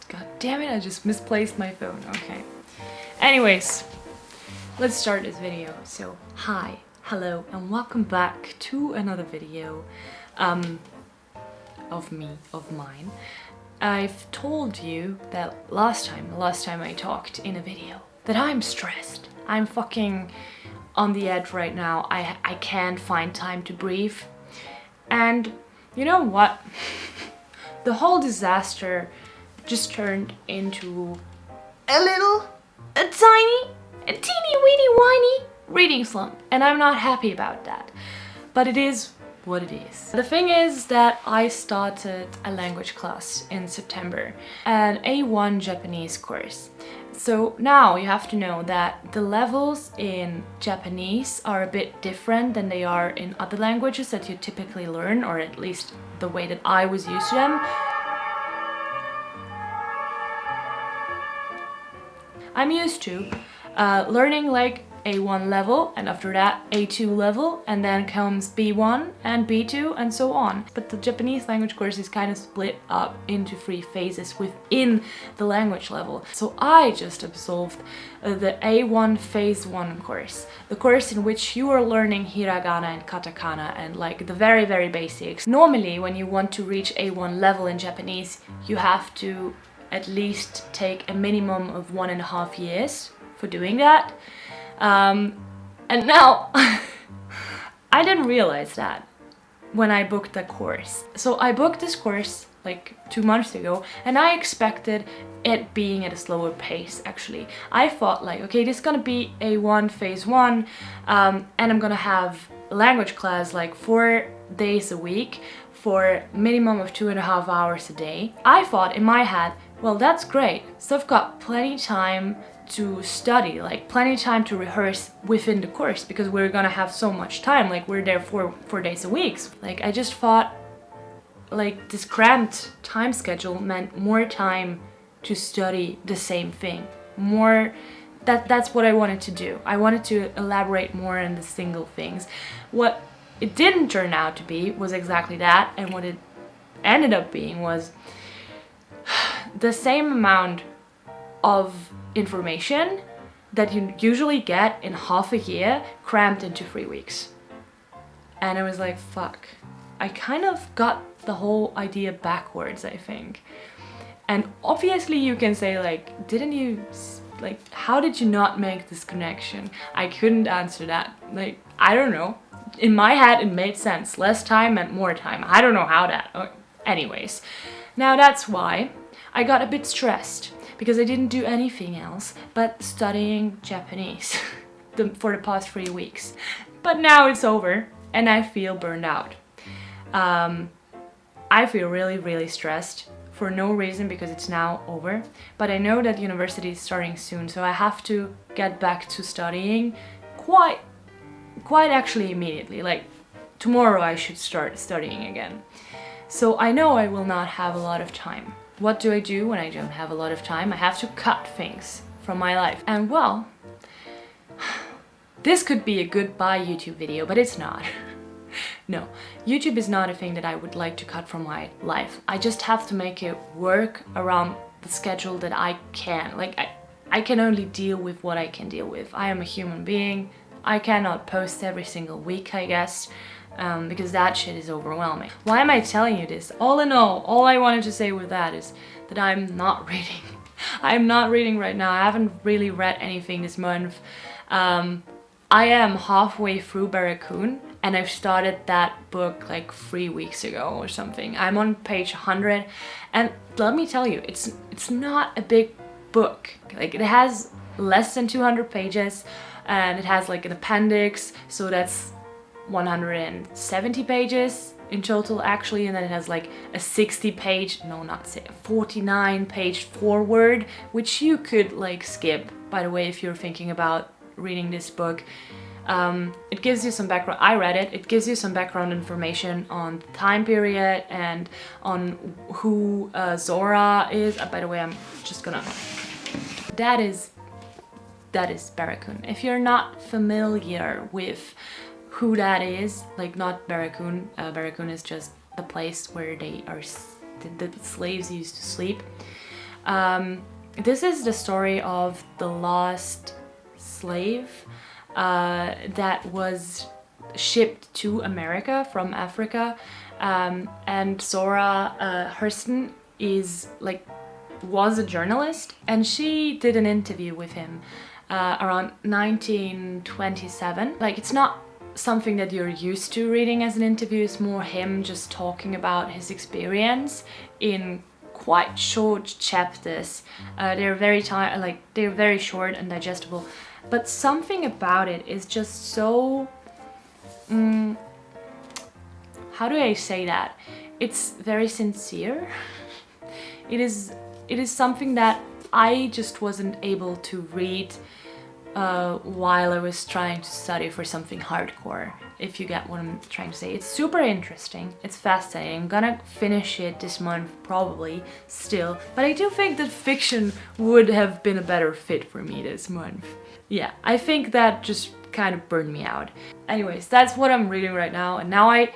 God damn it, I just misplaced my phone. Okay. Anyways, let's start this video. So, hi, hello, and welcome back to another video of mine. I've told you that last time I talked in a video, that I'm stressed. I'm fucking on the edge right now. I can't find time to breathe. And you know what? The whole disaster just turned into a teeny weeny whiny reading slump. And I'm not happy about that. But it is what it is. The thing is that I started a language class in September, an A1 Japanese course. So now you have to know that the levels in Japanese are a bit different than they are in other languages that you typically learn, or at least the way that I was used to them. I'm used to learning like A1 level, and after that A2 level, and then comes B1 and B2 and so on. But the Japanese language course is kind of split up into 3 phases within the language level. So I just absolved the A1 phase 1 course, the course in which you are learning hiragana and katakana and like the very, very basics. Normally when you want to reach A1 level in Japanese, you have to at least take a minimum of 1.5 years for doing that. And now, I didn't realize that when I booked the course. So I booked this course like 2 months ago, and I expected it being at a slower pace actually. I thought like, okay, this is gonna be A1 phase 1, and I'm gonna have a language class like 4 days a week for a minimum of 2.5 hours a day. I thought in my head, well, that's great. So I've got plenty time to study, like plenty of time to rehearse within the course, because we're gonna have so much time, like we're there for 4 days a week. Like I just thought like this cramped time schedule meant more time to study the same thing. That's what I wanted to do. I wanted to elaborate more on the single things. What it didn't turn out to be was exactly that, and what it ended up being was the same amount of information that you usually get in half a year crammed into 3 weeks. And I was like, fuck, I kind of got the whole idea backwards, I think. And obviously you can say like, how did you not make this connection? I couldn't answer that. Like, I don't know. In my head it made sense. Less time meant more time. I don't know how that. Anyways, now that's why I got a bit stressed, because I didn't do anything else but studying Japanese for the past 3 weeks. But now it's over and I feel burned out. I feel really, really stressed for no reason, because it's now over. But I know that university is starting soon, so I have to get back to studying quite actually immediately. Like tomorrow I should start studying again. So I know I will not have a lot of time. What do I do when I don't have a lot of time? I have to cut things from my life. And well, this could be a goodbye YouTube video, but it's not. No, YouTube is not a thing that I would like to cut from my life. I just have to make it work around the schedule that I can. Like, I can only deal with what I can deal with. I am a human being. I cannot post every single week, I guess. Because that shit is overwhelming. Why am I telling you this? All in all I wanted to say with that is that I'm not reading. I'm not reading right now. I haven't really read anything this month. I am halfway through Baracoon, and I've started that book like 3 weeks ago or something. I'm on page 100, and let me tell you, it's not a big book. Like, it has less than 200 pages, and it has like an appendix, so that's 170 pages in total actually, and then it has like a 49 page foreword, which you could like skip, by the way, if you're thinking about reading this book. It gives you some background. I read it. It gives you some background information on the time period and on who Zora is. By the way, I'm just gonna... That is Baracoon. If you're not familiar with who that is, like, not Baracoon. Baracoon is just the place where the slaves used to sleep. This is the story of the lost slave that was shipped to America from Africa, and Zora Hurston was a journalist, and she did an interview with him around 1927. Like, it's not something that you're used to reading as an interview. It's more him just talking about his experience in quite short chapters. They're very they're very short and digestible, but something about it is just so how do I say that? It's very sincere. It is something that I just wasn't able to read while I was trying to study for something hardcore, if you get what I'm trying to say. It's super interesting, it's fascinating. I'm gonna finish it this month probably still, but I do think that fiction would have been a better fit for me this month. Yeah, I think that just kind of burned me out. Anyways, that's what I'm reading right now, and now I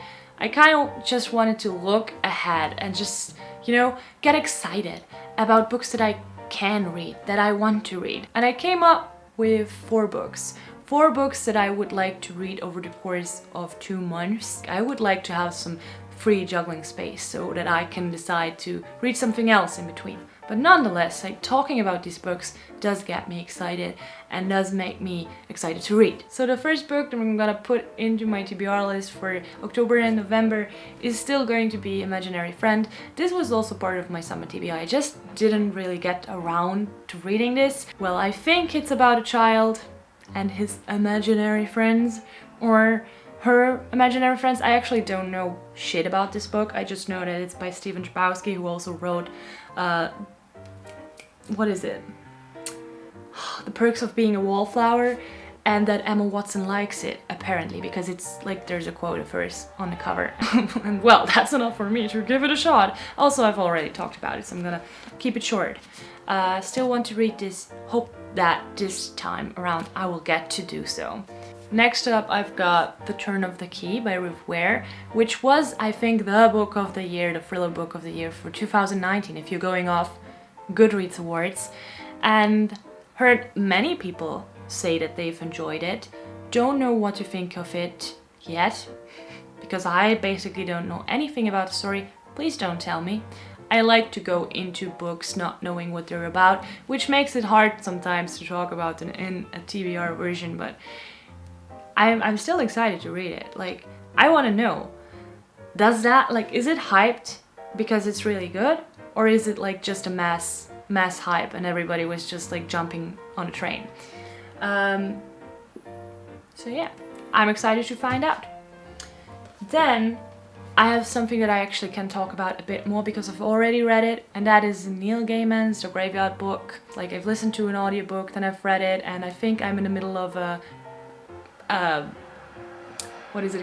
kind of just wanted to look ahead and just, you know, get excited about books that I can read, that I want to read. And I came up with 4 books. 4 books that I would like to read over the course of 2 months. I would like to have some free juggling space so that I can decide to read something else in between. But nonetheless, like, talking about these books does get me excited and does make me excited to read. So the first book that I'm gonna put into my TBR list for October and November is still going to be Imaginary Friend. This was also part of my summer TBI. I just didn't really get around to reading this. Well, I think it's about a child and his imaginary friends, or her imaginary friends. I actually don't know shit about this book. I just know that it's by Chbosky, who also wrote what is it? The Perks of Being a Wallflower, and that Emma Watson likes it, apparently, because it's like there's a quote of hers on the cover. And well, that's enough for me to give it a shot. Also, I've already talked about it, so I'm gonna keep it short. Still want to read this, hope that this time around I will get to do so. Next up, I've got The Turn of the Key by Ruth Ware, which was, I think, the book of the year, the thriller book of the year for 2019, if you're going off Goodreads awards, and heard many people say that they've enjoyed it. Don't know what to think of it yet, because I basically don't know anything about the story. Please don't tell me. I like to go into books not knowing what they're about, which makes it hard sometimes to talk about them in a TBR version, but I'm still excited to read it. Like, I want to know, does that, like, is it hyped because it's really good? Or is it like just a mass hype and everybody was just like jumping on a train? So yeah, I'm excited to find out. Then I have something that I actually can talk about a bit more because I've already read it, and that is Neale Gaiman's The Graveyard Book. Like, I've listened to an audiobook, then I've read it, and I think I'm in the middle of a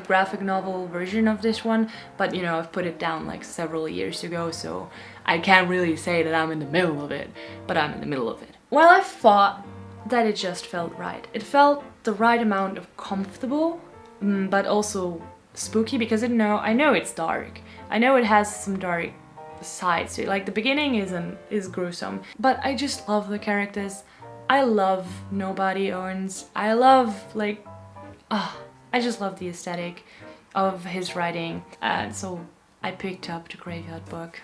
graphic novel version of this one, but you know, I've put it down like several years ago, so I can't really say that I'm in the middle of it, but I'm in the middle of it. Well, I thought that it just felt right. It felt the right amount of comfortable, but also spooky, because I know it's dark. I know it has some dark sides to it. Like, the beginning is gruesome, but I just love the characters. I love Nobody Owns. I love, like, I just love the aesthetic of his writing, and so I picked up The Graveyard Book,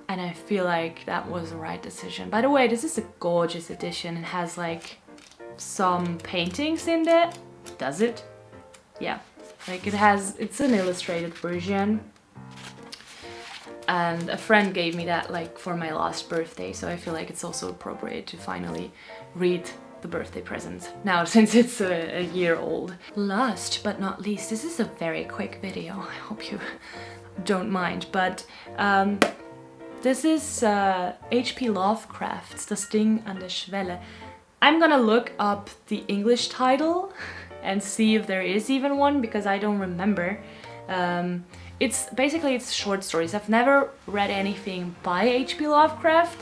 and I feel like that was the right decision. By the way, this is a gorgeous edition. It has like some paintings in there. Does it? Yeah, like it's an illustrated version, and a friend gave me that like for my last birthday, so I feel like it's also appropriate to finally read the birthday present now, since it's a year old. Last but not least, this is a very quick video, I hope you don't mind, but this is H.P. Lovecraft's Das Ding an der Schwelle. I'm gonna look up the English title and see if there is even one, because I don't remember. It's short stories. I've never read anything by H.P. Lovecraft.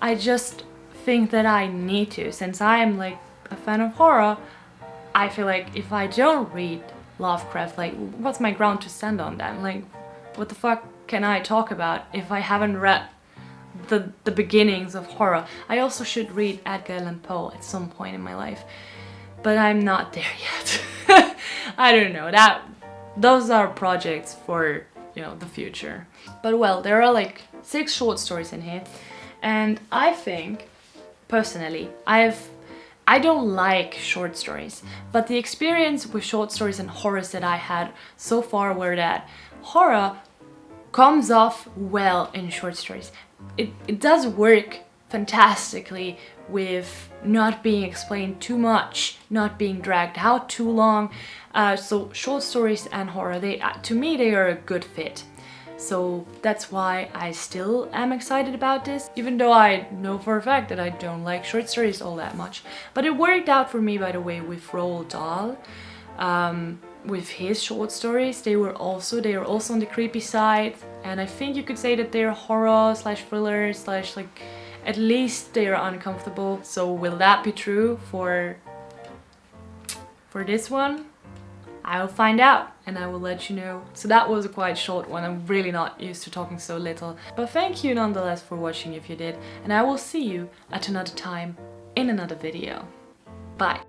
I just think that I need to, since I am like a fan of horror. I feel like if I don't read Lovecraft, like, what's my ground to stand on then? Like, what the fuck can I talk about if I haven't read the beginnings of horror. I also should read Edgar Allan Poe at some point in my life, but I'm not there yet. I don't know, those are projects for, you know, the future. But well, there are like 6 short stories in here, and I think, personally, I don't like short stories, but the experience with short stories and horrors that I had so far were that horror comes off well in short stories. It does work fantastically with not being explained too much, not being dragged out too long. So short stories and horror, to me they are a good fit. So that's why I still am excited about this, even though I know for a fact that I don't like short stories all that much. But it worked out for me, by the way, with Roald Dahl. With his short stories, they are also on the creepy side, and I think you could say that they're horror slash thriller slash, like, at least they are uncomfortable. So will that be true for this one? I will find out and I will let you know. So that was a quite short one. I'm really not used to talking so little. But thank you nonetheless for watching if you did, and I will see you at another time in another video. Bye.